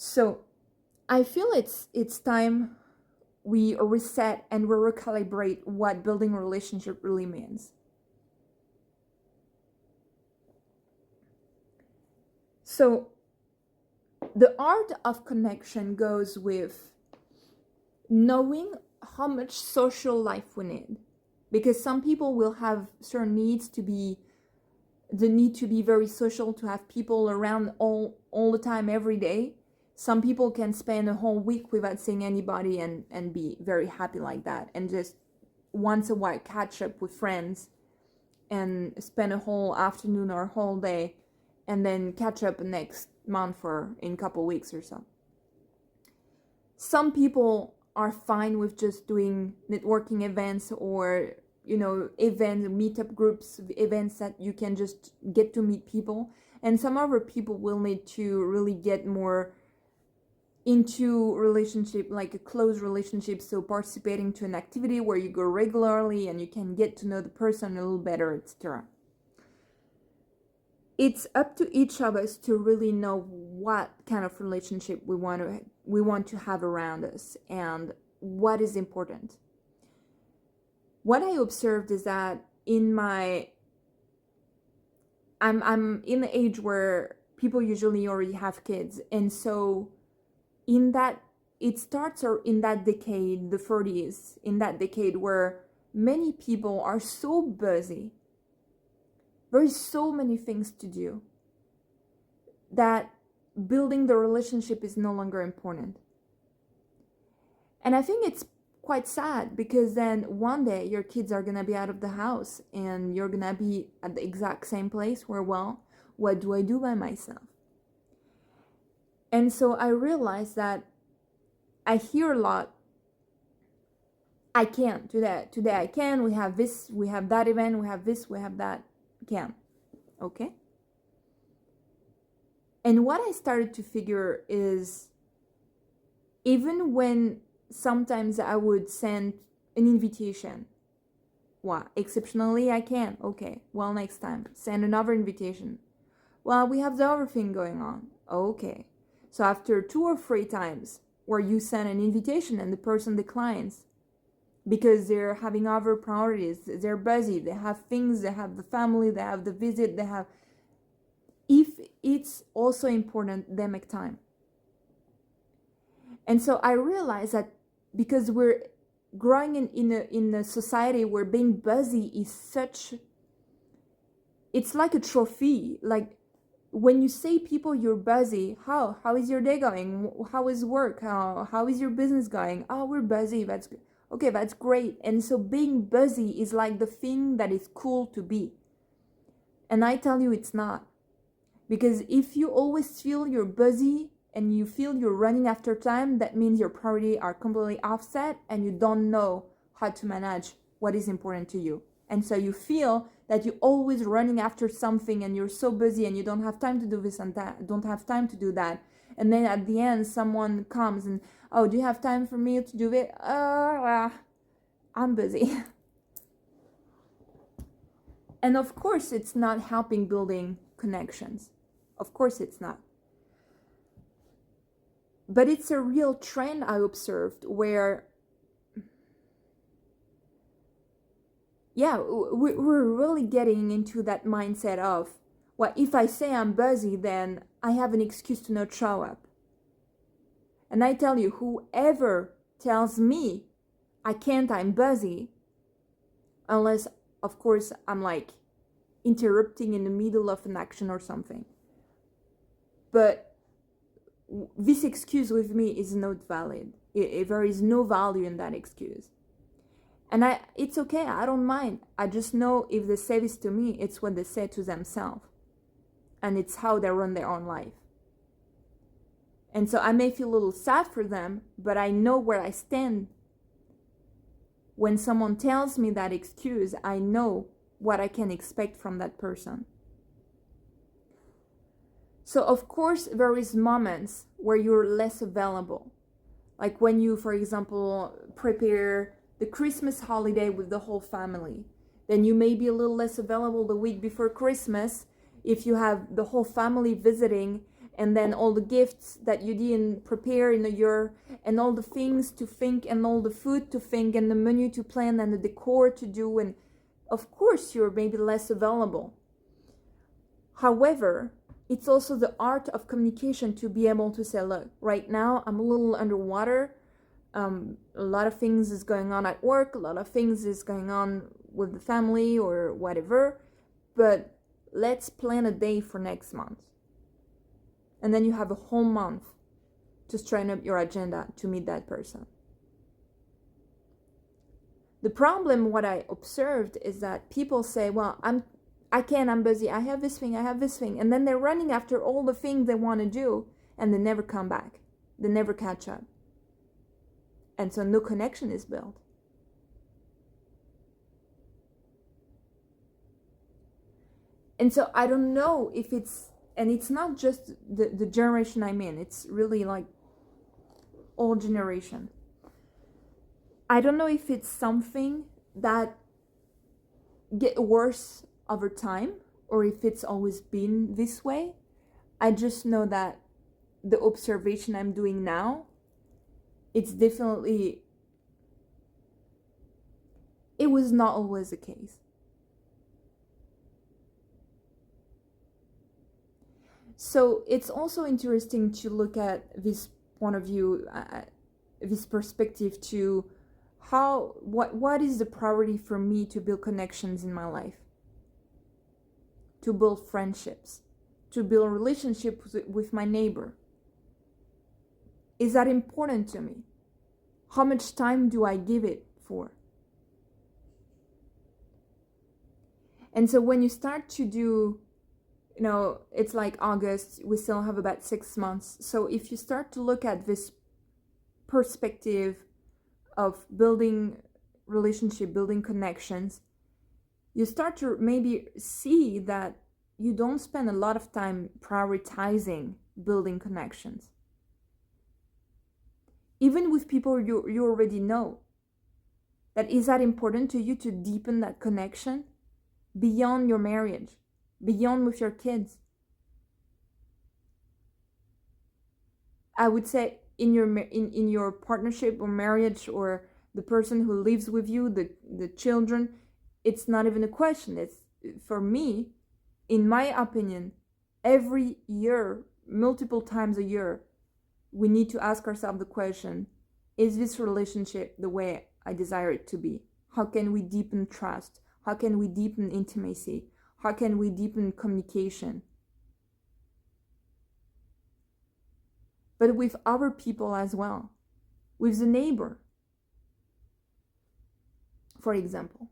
So I feel it's time we reset and we recalibrate what building a relationship really means. So the art of connection goes with knowing how much social life we need, because some people will have certain needs to be the need to be very social, to have people around all the time every day. Some people can spend a whole week without seeing anybody and be very happy like that, and just once a while catch up with friends and spend a whole afternoon or a whole day and then catch up next month or in a couple weeks or so. Some people are fine with just doing networking events or events, meetup groups, events that you can just get to meet people. And some other people will need to really get more into relationship, like a close relationship, so participating to an activity where you go regularly and you can get to know the person a little better, etc. It's up to each of us to really know what kind of relationship we want to have around us and what is important. What I observed is that I'm in the age where people usually already have kids, and so in that it starts in that decade, the 40s, in that decade where many people are so busy, there is so many things to do, that building the relationship is no longer important. And I think it's quite sad, because then one day your kids are gonna be out of the house and you're gonna be at the exact same place where, well, what do I do by myself? And so I realized that I hear a lot, I can't do that. Today I can, we have this, we have that event, we have this, we have that. Can. Okay? And what I started to figure is, even when sometimes I would send an invitation, well, exceptionally I can, okay, well, next time, send another invitation. Well, we have the other thing going on, okay. So after 2 or 3 times where you send an invitation and the person declines because they're having other priorities, they're busy, they have things, they have the family, they have the visit, they have, if it's also important, they make time. And so I realized that because we're growing in a society where being busy is such, it's like a trophy. Like when you say people you're busy, how is your day going? How is work? How is your business going? Oh, we're busy. That's okay, that's great. And so being busy is like the thing that is cool to be. And I tell you it's not. Because if you always feel you're busy and you feel you're running after time, that means your priorities are completely offset and you don't know how to manage what is important to you. And so you feel that you're always running after something and you're so busy and you don't have time to do this and that, don't have time to do that. And then at the end, someone comes and, oh, do you have time for me to do it? I'm busy. And of course, it's not helping building connections. Of course it's not. But it's a real trend I observed where, yeah, we're really getting into that mindset of, well, if I say I'm busy, then I have an excuse to not show up. And I tell you, whoever tells me I can't, I'm busy, unless, of course, I'm like interrupting in the middle of an action or something. But this excuse with me is not valid. There is no value in that excuse. And it's okay, I don't mind. I just know if they say this to me, it's what they say to themselves. And it's how they run their own life. And so I may feel a little sad for them, but I know where I stand. When someone tells me that excuse, I know what I can expect from that person. So of course, there is moments where you're less available. Like when you, for example, prepare the Christmas holiday with the whole family. Then you may be a little less available the week before Christmas if you have the whole family visiting and then all the gifts that you didn't prepare in a year, and all the things to think, and all the food to think, and the menu to plan, and the decor to do, and of course you're maybe less available. However, it's also the art of communication to be able to say, look, right now I'm a little underwater. A lot of things is going on at work, a lot of things is going on with the family or whatever, but let's plan a day for next month. And then you have a whole month to straighten up your agenda to meet that person. The problem, what I observed, is that people say, well, I'm busy, I have this thing, and then they're running after all the things they want to do, and they never come back. They never catch up. And so no connection is built. And so I don't know if it's, and it's not just the generation I'm in, it's really like all generation. I don't know if it's something that get worse over time or if it's always been this way. I just know that the observation I'm doing now, it's definitely, it was not always the case. So it's also interesting to look at this point of view, this perspective to what is the priority for me to build connections in my life, to build friendships, to build relationships with my neighbor. Is that important to me? How much time do I give it for? And so when you start to do, it's like August, we still have about 6 months. So if you start to look at this perspective of building relationship, building connections, you start to maybe see that you don't spend a lot of time prioritizing building connections. Even with people you already know. That is that important to you to deepen that connection beyond your marriage, beyond with your kids. I would say in your partnership or marriage, or the person who lives with you, the children, it's not even a question. It's, for me, in my opinion, every year, multiple times a year, we need to ask ourselves the question, is this relationship the way I desire it to be? How can we deepen trust? How can we deepen intimacy? How can we deepen communication? But with other people as well, with the neighbor, for example.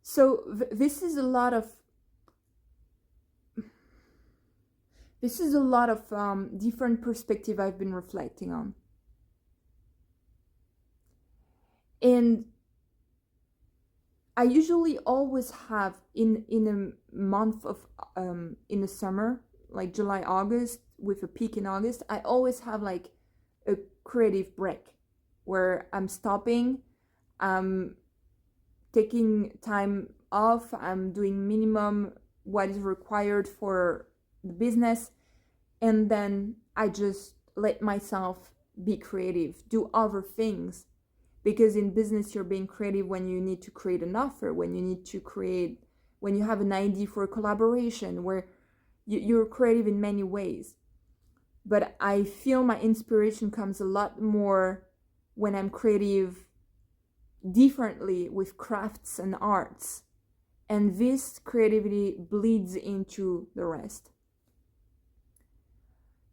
So this is a lot of different perspective I've been reflecting on. And I usually always have in a month of in the summer, like July, August, with a peak in August, I always have like a creative break where I'm stopping, I'm taking time off, I'm doing minimum what is required for the business, and then I just let myself be creative, do other things. Because in business, you're being creative when you need to create an offer, when you have an idea for a collaboration, where you're creative in many ways. But I feel my inspiration comes a lot more when I'm creative differently with crafts and arts. And this creativity bleeds into the rest.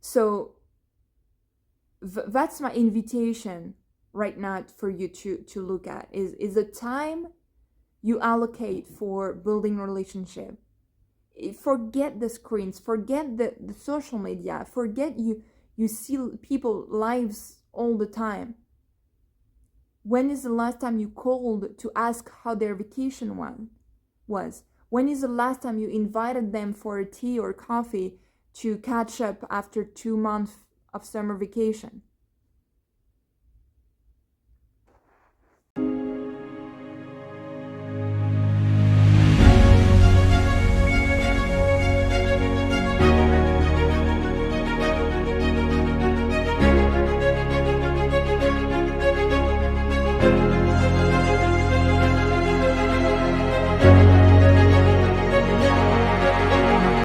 So that's my invitation right now for you to look at is the time you allocate for building relationship. Forget the screens, forget the social media, forget you see people lives all the time. When is the last time you called to ask how their vacation was? When is the last time you invited them for a tea or coffee to catch up after 2 months of summer vacation?